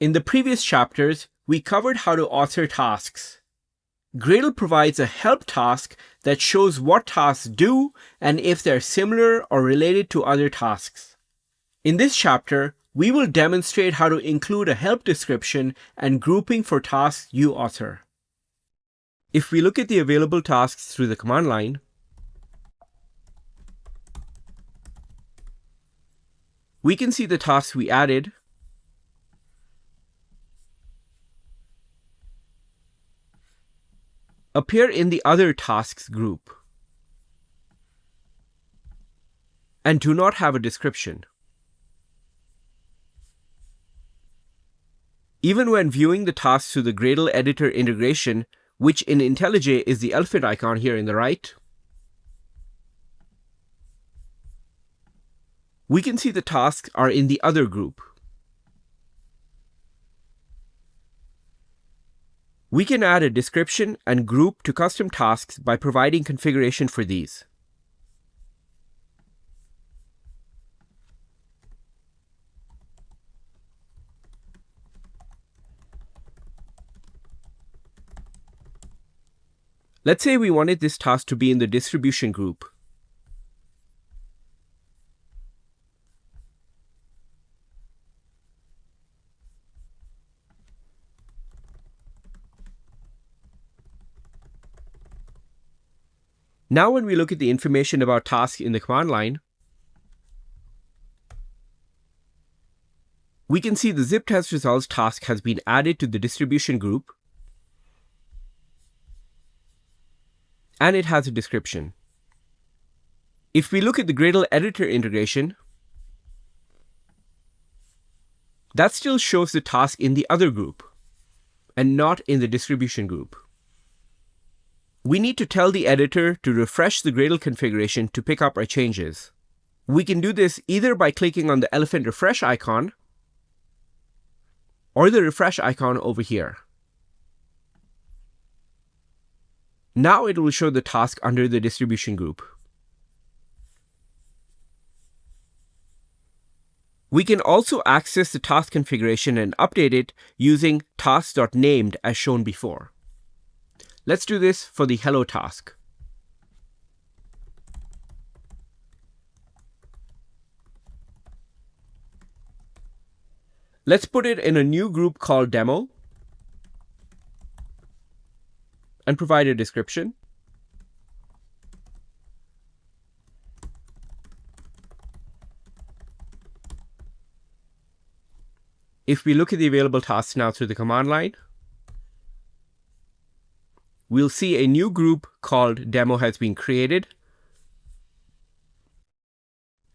In the previous chapters, we covered how to author tasks. Gradle provides a help task that shows what tasks do and if they're similar or related to other tasks. In this chapter, we will demonstrate how to include a help description and grouping for tasks you author. If we look at the available tasks through the command line, we can see the tasks we added, appear in the Other Tasks group, and do not have a description. Even when viewing the tasks through the Gradle Editor integration, which in IntelliJ is the elephant icon here in the right, we can see the tasks are in the Other group. We can add a description and group to custom tasks by providing configuration for these. Let's say we wanted this task to be in the distribution group. Now when we look at the information about tasks in the command line, we can see the zip test results task has been added to the distribution group, and it has a description. If we look at the Gradle Editor integration, that still shows the task in the Other group, and not in the distribution group. We need to tell the editor to refresh the Gradle configuration to pick up our changes. We can do this either by clicking on the elephant refresh icon or the refresh icon over here. Now it will show the task under the distribution group. We can also access the task configuration and update it using tasks.named as shown before. Let's do this for the hello task. Let's put it in a new group called demo and provide a description. If we look at the available tasks now through the command line, we'll see a new group called demo has been created,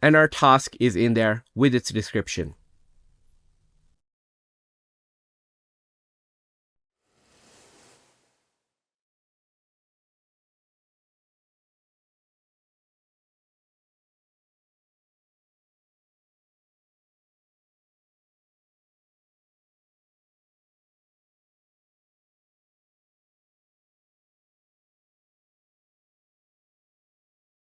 and our task is in there with its description.